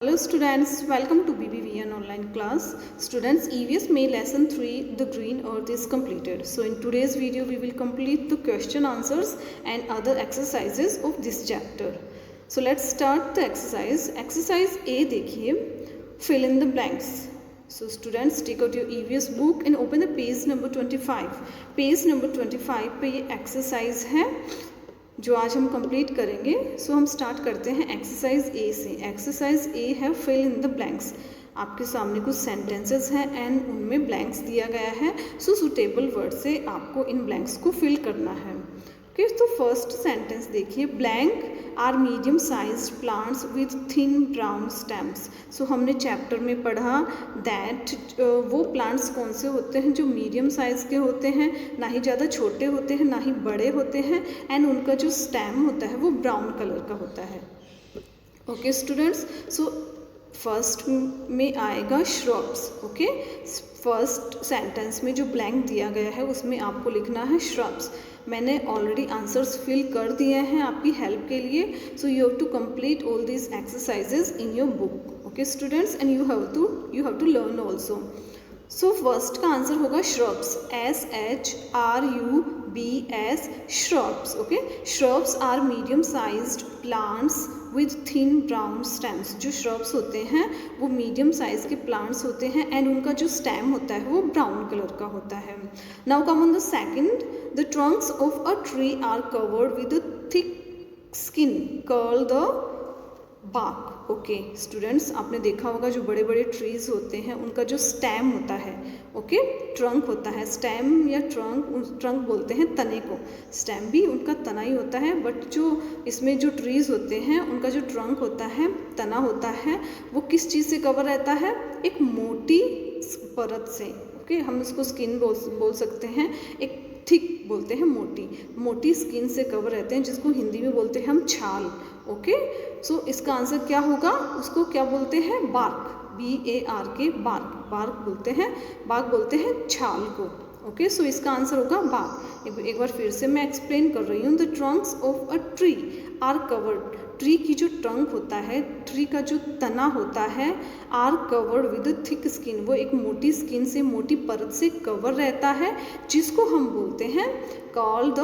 Hello students, welcome to BBVN online class. Students, EVS May lesson 3, the green earth is completed. So in today's video, we will complete the question answers and other exercises of this chapter. So let's start the exercise. Exercise A देखिए, fill in the blanks. So students, take out your EVS book and open the page number 25. Page number 25 पे ये exercise है जो आज हम complete करेंगे. सो हम start करते हैं एक्सरसाइज ए से. एक्सरसाइज ए है फिल इन द ब्लैंक्स. आपके सामने कुछ सेंटेंसेस हैं एंड उनमें ब्लैंक्स दिया गया है. सो सूटेबल वर्ड से आपको इन ब्लैंक्स को फिल करना है. ओके, तो फर्स्ट सेंटेंस देखिए, blank are medium sized plants with thin brown stems. So हमने चैप्टर में पढ़ा दैट वो प्लांट्स कौन से होते हैं जो मीडियम साइज़ के होते हैं, ना ही ज़्यादा छोटे होते हैं ना ही बड़े होते हैं, एंड उनका जो स्टेम होता है वो ब्राउन कलर का होता है. ओके स्टूडेंट्स, सो फर्स्ट में आएगा श्रब्स. ओके, फर्स्ट सेंटेंस में जो ब्लैंक दिया गया है उसमें आपको लिखना है श्रब्स. मैंने ऑलरेडी आंसर्स फिल कर दिए हैं आपकी हेल्प के लिए. So you have to complete all these exercises in your book. Okay students, and you have to learn also. So first का आंसर होगा shrubs, SHRUBS, shrubs. Okay, shrubs are medium sized plants with thin brown stems. जो shrubs होते हैं वो medium size के plants होते हैं and उनका जो स्टेम होता है वो ब्राउन कलर का होता है. Now come on the second, the trunks of a tree are covered with a thick skin called the bark. Okay students, आपने देखा होगा जो बड़े बड़े ट्रीज होते हैं उनका जो स्टेम होता है, ओके, ट्रंक होता है. स्टेम या ट्रंक बोलते हैं तने को. स्टेम भी उनका तना ही होता है, बट जो इसमें जो ट्रीज होते हैं उनका जो ट्रंक होता है, तना होता है, वो किस चीज़ से कवर रहता है? एक मोटी परत से. ओके, हम इसको स्किन बोल सकते हैं, एक थिक बोलते हैं, मोटी स्किन से कवर रहते हैं, जिसको हिंदी में बोलते हैं हम छाल. ओके, सो इसका आंसर क्या होगा? उसको क्या बोलते हैं? बार्क, BARK, बार्क बोलते हैं छाल को. ओके, सो इसका आंसर होगा बार्क. एक बार फिर से मैं एक्सप्लेन कर रही हूँ. The trunks of a tree are covered. Tree की जो ट्रंक होता है, ट्री का जो तना होता है, are covered with thick skin, वो एक मोटी स्किन से, मोटी परत से कवर रहता है, जिसको हम बोलते हैं कॉल द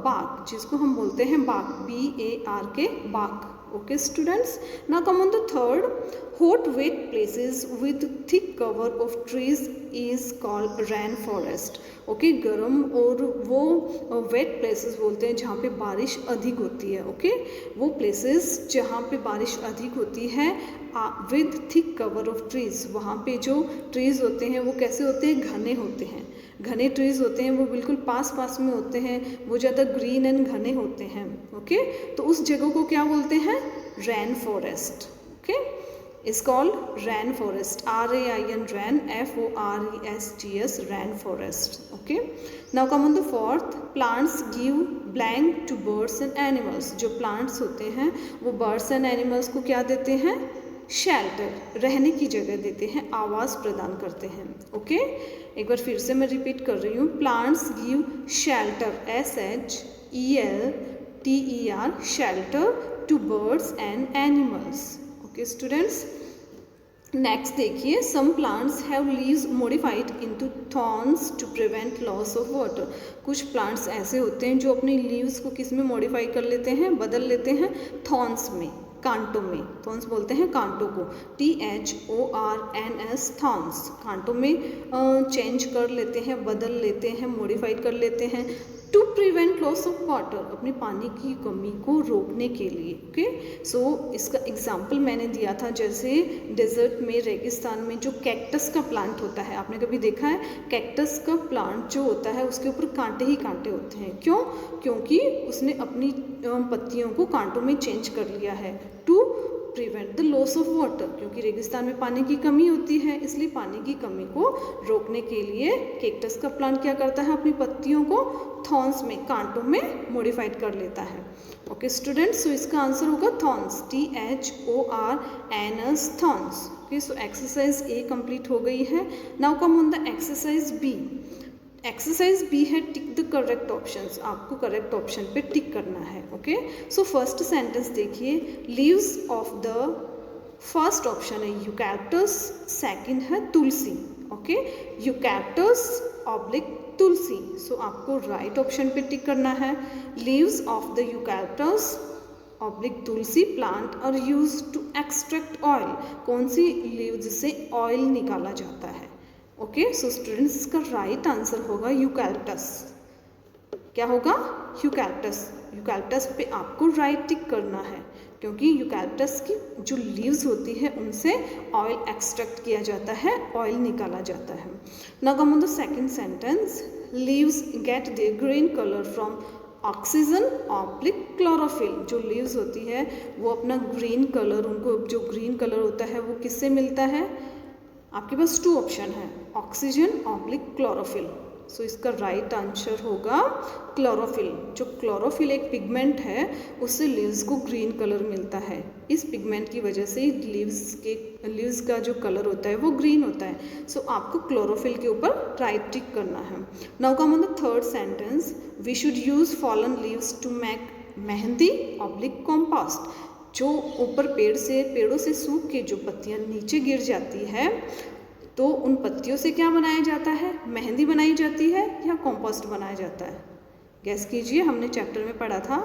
बार्क, जिसको हम बोलते हैं bark, BARK, bark. Okay students, now come on the third. Hot wet places with thick cover of trees is called rain forest. Okay, गर्म और वो wet places बोलते हैं जहाँ पे बारिश अधिक होती है. ओके, वो places जहाँ पे बारिश अधिक होती है with thick cover of trees, वहाँ पे जो trees होते हैं वो कैसे होते हैं? घने होते हैं. घने ट्रीज होते हैं, वो बिल्कुल पास में होते हैं, वो ज़्यादा ग्रीन एंड घने होते हैं. ओके, तो उस जगह को क्या बोलते हैं? Rain forest. Okay, is called rain forest, RAIN, rain, FORESTS, rain forest. Okay, now come on the fourth. Plants give blank to birds and animals. जो प्लांट्स होते हैं वो बर्ड्स एंड एनिमल्स को क्या देते हैं? शेल्टर, रहने की जगह देते हैं, आवास प्रदान करते हैं. ओके, एक बार फिर से मैं रिपीट कर रही हूँ. Plants give shelter, SHELTER, shelter to birds and animals. Okay students, next देखिए, some plants have leaves modified into thorns to prevent loss of water. कुछ प्लांट्स ऐसे होते हैं जो अपनी लीव्स को किस में मॉडिफाई कर लेते हैं? बदल लेते हैं थॉर्न्स में, कांटों में. थॉर्न्स बोलते हैं कांटों को, THORNS, थॉर्न्स. कांटों में चेंज कर लेते हैं, बदल लेते हैं, मॉडिफाइड कर लेते हैं to prevent loss of water, अपनी पानी की कमी को रोकने के लिए. ओके, सो इसका एग्जाम्पल मैंने दिया था, जैसे डेजर्ट में, रेगिस्तान में जो कैक्टस का प्लांट होता है, आपने कभी देखा है? कैक्टस का प्लांट जो होता है उसके ऊपर कांटे ही कांटे होते हैं. क्यों? क्योंकि उसने अपनी पत्तियों को कांटों में चेंज कर लिया है to prevent the loss of water. क्योंकि रेगिस्तान में पानी की कमी होती है, इसलिए पानी की कमी को रोकने के लिए कैक्टस का प्लांट क्या करता है? अपनी पत्तियों को थॉर्न्स में, कांटों में मॉडिफाइड कर लेता है. ओके स्टूडेंट्स, सो इसका आंसर होगा thorns, THORNS, thorns. Okay, so exercise A complete हो गई है. Now come on the exercise B. Exercise B है टिक द करेक्ट ऑप्शंस. आपको करेक्ट ऑप्शन पे टिक करना है. ओके, सो फर्स्ट सेंटेंस देखिए, leaves of the first option है यूकैलिप्टस, सेकंड है tulsi. Okay, eucalyptus oblique tulsi. So आपको राइट ऑप्शन पे टिक करना है। Leaves of the eucalyptus oblique tulsi plant are use to extract oil. कौन सी लीव्स से ऑयल निकाला जाता है? ओके, सो स्टूडेंट्स इसका राइट आंसर होगा यूकैलिप्टस। क्या होगा? यूकैलिप्टस। यूकैलिप्टस पे आपको राइट टिक करना है, क्योंकि यूकैलिप्टस की जो लीव्स होती है उनसे ऑयल एक्सट्रैक्ट किया जाता है, ऑयल निकाला जाता है। Now come on the second sentence, leaves get their green colour from oxygen oblique chlorophyll. जो लीव्स होती है वो अपना ग्रीन कलर, उनको जो ग्रीन कलर होता है वो किससे मिलता है? आपके पास 2 ऑप्शन है, ऑक्सीजन ऑब्लिक क्लोरोफिल। सो इसका राइट आंसर होगा क्लोरोफिल। जो क्लोरोफिल एक पिगमेंट है, उससे लीव्स को ग्रीन कलर मिलता है। इस पिगमेंट की वजह से लीव्स का जो कलर होता है वो ग्रीन होता है। सो आपको क्लोरोफिल के ऊपर राइट टिक करना है। Now come on the third sentence, we should use fallen leaves to make mehndi oblique compost. जो ऊपर पेड़ों से सूख के जो पत्तियां नीचे गिर जाती है, तो उन पत्तियों से क्या बनाया जाता है? मेहंदी बनाई जाती है या कंपोस्ट बनाया जाता है? गैस कीजिए, हमने चैप्टर में पढ़ा था।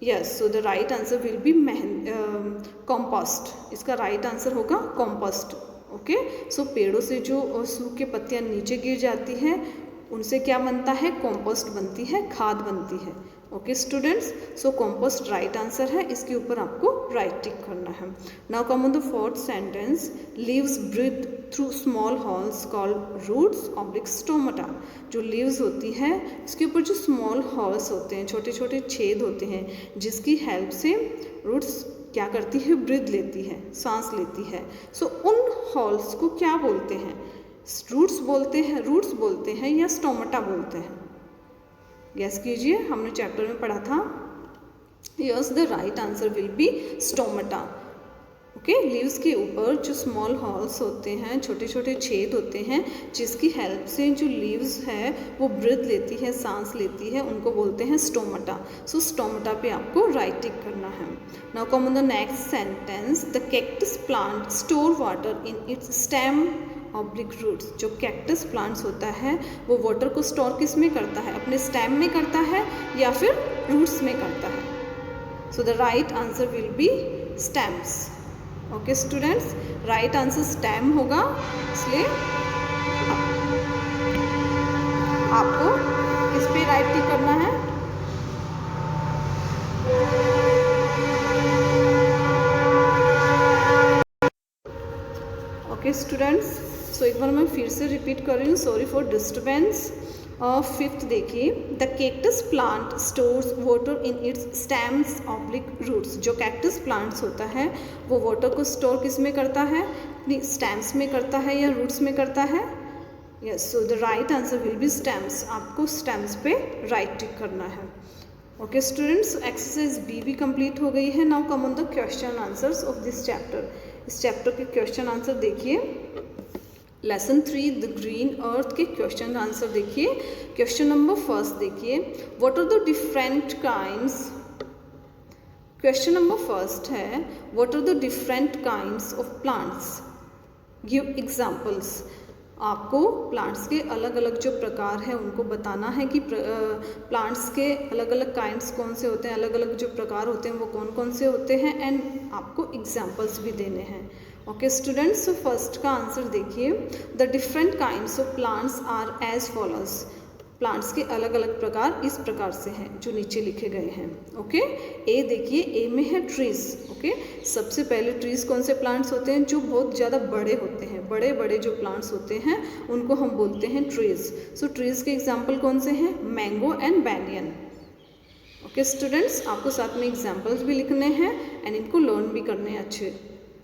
Yes, so the right answer will B compost. इसका राइट आंसर होगा कंपोस्ट। ओके, सो पेड़ों से जो सूख के पत्तियां नीचे गिर जाती हैं, उनसे क्या बनता है? कंपोस्ट बनती है, खाद बनती है। Okay students, so compost right answer है, इसके ऊपर आपको राइट टिक करना है। Now come on the fourth sentence, leaves breathe through small holes called roots oblique stomata. जो लीव्स होती है इसके ऊपर जो स्मॉल हॉल्स होते हैं, छोटे छोटे छेद होते हैं, जिसकी हेल्प से रूट्स क्या करती है? ब्रीथ लेती है, सांस लेती है। सो उन हॉल्स को क्या बोलते हैं? रूट्स बोलते हैं या स्टोमेटा बोलते हैं? गैस कीजिए, हमने चैप्टर में पढ़ा था। Yes, the right answer will B stomata. Okay, leaves के ऊपर जो स्मॉल हॉल्स होते हैं, छोटे छोटे छेद होते हैं, जिसकी हेल्प से जो लीव्स है वो ब्रीथ लेती है, सांस लेती है, उनको बोलते हैं स्टोमेटा। सो स्टोमेटा पे आपको राइट टिक करना है। Now come on the next sentence, the cactus plant store water in its stem oblique roots. जो कैक्टस प्लांट्स होता है वो वाटर को स्टोर किस में करता है? अपने स्टेम में करता है या फिर रूट्स में करता है? सो the right answer will be stems. Okay students, right answer stem होगा, इसलिए आपको इस पे राइट टिक करना है। ओके स्टूडेंट्स, सो एक बार मैं फिर से रिपीट कर रही हूँ, सॉरी फॉर डिस्टर्बेंस। फिफ्थ देखिए, the cactus plant stores water in its stems oblique roots. जो कैक्टस प्लांट्स होता है वो वाटर को स्टोर किस में करता है? अपनी स्टेम्स में करता है या रूट्स में करता है? Yes, so the right answer will be stems. आपको स्टेम्स पे राइट टिक करना है। ओके स्टूडेंट्स, एक्सरसाइज बी भी कंप्लीट हो गई है। Now come on the question answers of this chapter. इस चैप्टर के क्वेश्चन आंसर देखिए। लेसन 3 द ग्रीन अर्थ के क्वेश्चन आंसर देखिए। क्वेश्चन नंबर फर्स्ट देखिए, what are the different kinds. Question number first है, what are the different kinds of plants, give examples. आपको plants के अलग अलग जो प्रकार हैं उनको बताना है कि प्लांट्स के अलग अलग काइंड्स कौन से होते हैं, अलग अलग जो प्रकार होते हैं वो कौन कौन से होते हैं, एंड आपको एग्जांपल्स भी देने हैं। ओके स्टूडेंट्स, सो फर्स्ट का आंसर देखिए, the different kinds of plants are as follows. Plants के अलग अलग प्रकार इस प्रकार से हैं जो नीचे लिखे गए हैं। ओके, ए देखिए, ए में है ट्रीज। ओके, सबसे पहले ट्रीज कौन से प्लांट्स होते हैं? जो बहुत ज़्यादा बड़े होते हैं, बड़े बड़े जो प्लांट्स होते हैं उनको हम बोलते हैं ट्रीज। सो ट्रीज के एग्जाम्पल कौन से हैं? Mango and banyan. Okay students, आपको साथ में एग्जाम्पल्स भी लिखने हैं एंड इनको लर्न भी करने हैं अच्छे।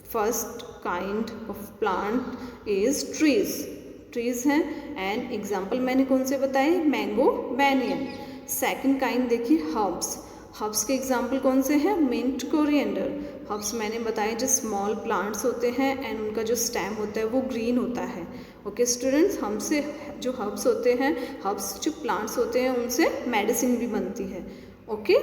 First kind of plant is trees हैं एंड एग्जाम्पल मैंने कौन से बताए? Mango, banyan. सेकंड काइंड देखिए, हर्ब्स के एग्जाम्पल कौन से हैं? Mint, coriander. हर्ब्स मैंने बताया जो स्मॉल प्लांट्स होते हैं एंड उनका जो स्टेम होता है वो ग्रीन होता है। ओके स्टूडेंट्स, हमसे जो हर्ब्स होते हैं, हर्ब्स जो प्लांट्स होते हैं उनसे मेडिसिन भी बनती है। ओके,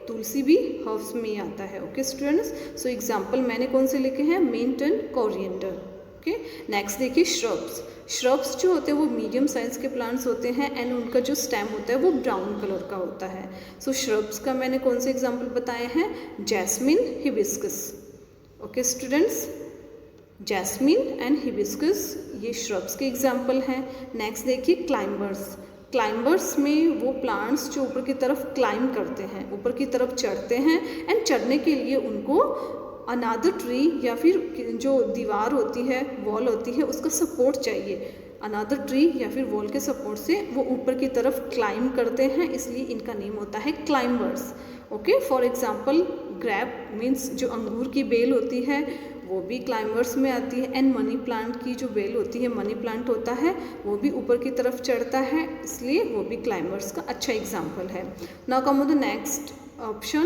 तुलसी भी हर्ब्स में ही आता है। ओके स्टूडेंट्स, सो एग्जाम्पल मैंने कौन से लिखे हैं, mint and coriander. Okay, next देखिए श्रब्स। श्रब्स जो होते हैं वो मीडियम साइज के प्लांट्स होते हैं एंड उनका जो स्टेम होता है वो ब्राउन कलर का होता है। सो श्रब्स का मैंने कौन से एग्जाम्पल बताए हैं, jasmine, hibiscus. Okay students, jasmine and hibiscus ये श्रब्स के एग्जाम्पल हैं। नेक्स्ट देखिए क्लाइंबर्स। क्लाइंबर्स में वो प्लांट्स जो ऊपर की तरफ क्लाइंब करते हैं, ऊपर की तरफ चढ़ते हैं एंड चढ़ने के लिए उनको अनादर ट्री या फिर जो दीवार होती है, वॉल होती है, उसका सपोर्ट चाहिए। अनादर ट्री या फिर वॉल के सपोर्ट से वो ऊपर की तरफ क्लाइंब करते हैं, इसलिए इनका नेम होता है climbers. Okay, for example grape means जो अंगूर की बेल होती है वो भी क्लाइंबर्स में आती है एंड मनी प्लांट की जो बेल होती है, मनी प्लांट होता है वो भी ऊपर की तरफ चढ़ता है, इसलिए वो भी क्लाइंबर्स का अच्छा एग्जाम्पल है। Now come on the next option,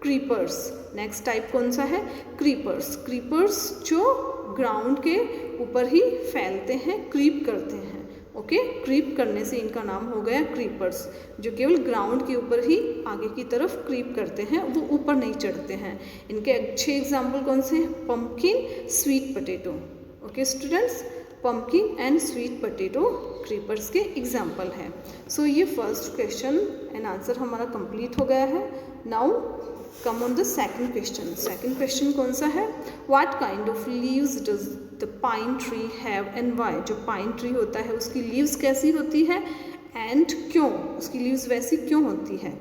creepers. Next type कौन सा है, क्रीपर्स। क्रीपर्स जो ग्राउंड के ऊपर ही फैलते हैं, क्रीप करते हैं। ओके, क्रीप करने से इनका नाम हो गया क्रीपर्स, जो केवल ग्राउंड के ऊपर ही आगे की तरफ क्रीप करते हैं, वो ऊपर नहीं चढ़ते हैं। इनके अच्छे एग्जाम्पल कौन से हैं, pumpkin, sweet potato. Okay students, pumpkin and sweet potato creepers के एग्जाम्पल हैं। सो ये फर्स्ट क्वेश्चन एंड आंसर हमारा कंप्लीट हो गया है। Now come on the second question. Second question कौन सा है, what kind of leaves does the pine tree have and why. जो पाइन ट्री होता है उसकी लीव्स कैसी होती है एंड क्यों, उसकी लीव्स वैसी क्यों होती है।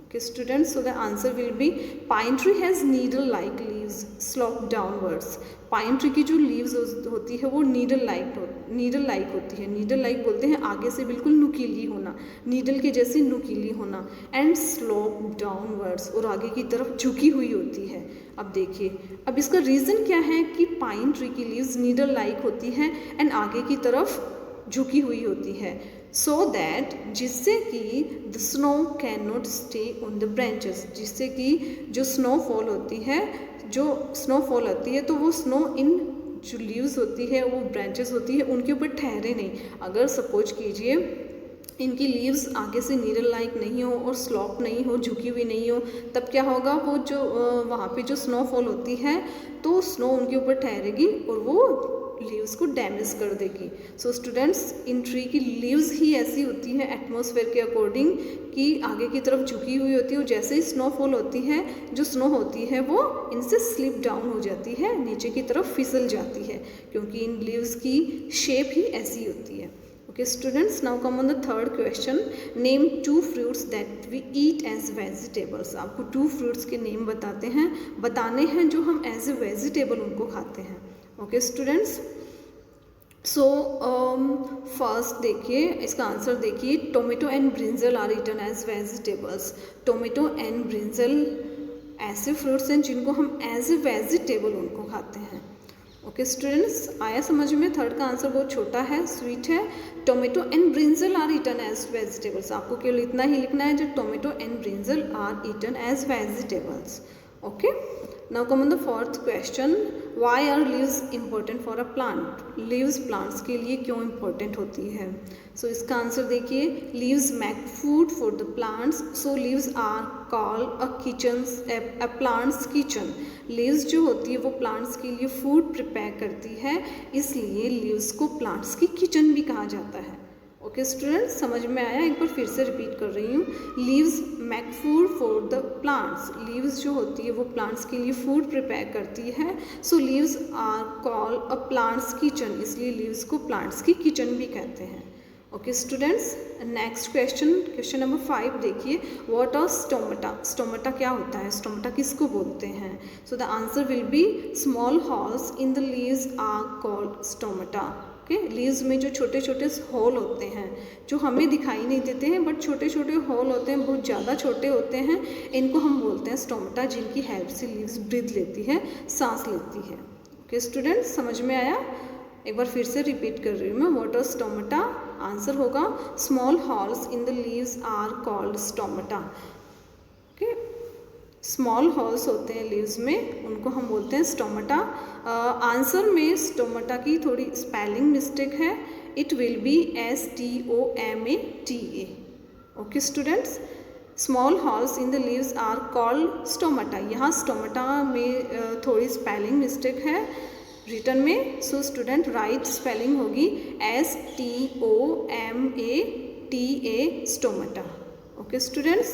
Okay students, so the answer will B pine tree has needle like leaves slope downwards. Pine tree की जो लीव्स होती है वो नीडल लाइक होती है। नीडल लाइक बोलते हैं आगे से बिल्कुल नुकीली होना, नीडल के जैसी नुकीली होना, एंड स्लोप डाउनवर्ड्स और आगे की तरफ झुकी हुई होती है। अब देखिए, अब इसका रीज़न क्या है कि पाइन ट्री की लीव्स नीडल लाइक होती हैं एंड आगे की तरफ झुकी हुई होती है, सो दैट जिससे कि the snow can not stay on the branches. जिससे कि जो स्नोफॉल होती है, तो वो स्नो इन जो लीव्स होती है, वो ब्रांचेस होती है, उनके ऊपर ठहरे नहीं। अगर सपोज कीजिए इनकी लीव्स आगे से नीडल लाइक नहीं हो और स्लॉप नहीं हो, झुकी हुई नहीं हो, तब क्या होगा, वो जो वहाँ पे जो स्नोफॉल होती है तो स्नो उनके ऊपर ठहरेगी और वो लीव्स को डैमेज कर देगी। सो स्टूडेंट्स, इन ट्री की लीव्स ही ऐसी होती है एटमॉस्फेयर के अकॉर्डिंग कि आगे की तरफ झुकी हुई होती है और जैसे ही स्नोफॉल होती है, जो स्नो होती है वो इनसे स्लिप डाउन हो जाती है, नीचे की तरफ फिसल जाती है, क्योंकि इन लीव्स की शेप ही ऐसी होती है। Okay students, now come on the third question, name 2 fruits that we eat as vegetables. आपको 2 फ्रूट्स के नेम बताने हैं जो हम एज ए वेजिटेबल उनको खाते हैं। ओके स्टूडेंट्स, सो फर्स्ट देखिए, इसका आंसर देखिए, tomato and brinjal are eaten as vegetables. Tomato and brinjal ऐसे फ्रूट्स हैं जिनको हम एज ए वेजिटेबल उनको खाते हैं। ओके स्टूडेंट्स, आया समझ में। थर्ड का आंसर बहुत छोटा है, स्वीट है। Tomato and brinjal are eaten as vegetables. आपको केवल इतना ही लिखना है, जो tomato and brinjal are eaten as vegetables. Okay, now come on the fourth question, why are leaves important for a plant. Leaves plants के लिए क्यों इम्पोर्टेंट होती है। सो इसका आंसर देखिए, leaves make food for the plants, so leaves are called a plants kitchen. Leaves जो होती है वो प्लांट्स के लिए फूड प्रिपेयर करती है, इसलिए लीव्स को प्लांट्स की किचन भी कहा जाता है। ओके स्टूडेंट्स, समझ में आया। एक बार फिर से रिपीट कर रही हूँ, leaves make food for the plants. Leaves जो होती है वो प्लांट्स के लिए फूड प्रिपेयर करती है, so leaves are called a plants kitchen, इसलिए लीव्स को प्लांट्स की किचन भी कहते हैं। Okay students, next question number 5 देखिए, व्हाट आर स्टोमेटा। स्टोमेटा क्या होता है, स्टोमेटा किसको बोलते हैं। So the answer will be small holes in the leaves are called stomata. Leaves में जो छोटे छोटे होल होते हैं, जो हमें दिखाई नहीं देते हैं, बट छोटे छोटे होल होते हैं, बहुत ज़्यादा छोटे होते हैं, इनको हम बोलते हैं स्टोमेटा, जिनकी हेल्प से लीव्स ब्रीथ लेती है, सांस लेती है। ओके स्टूडेंट्स, समझ में आया। एक बार फिर से रिपीट कर रही हूँ मैं, व्हाट आर स्टोमेटा। आंसर होगा small holes in the leaves are called stomata. Okay, small holes होते हैं लीव्स में, उनको हम बोलते हैं स्टोमेटा। आंसर में स्टोमेटा की थोड़ी स्पेलिंग मिस्टेक है, it will be STOMATA। Okay students, small holes in the leaves are called stomata. यहाँ स्टोमाटा में थोड़ी स्पेलिंग मिस्टेक है रिटर्न में, सो स्टूडेंट राइट स्पेलिंग होगी STOMATA stomata. Okay students,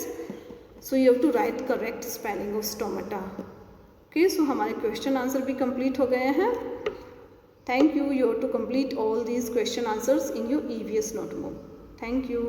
so you have to write correct spelling of stomata. Okay, so हमारे question answer भी complete हो गए हैं। Thank you. You have to complete all these question answers in your EVS notebook. Thank you.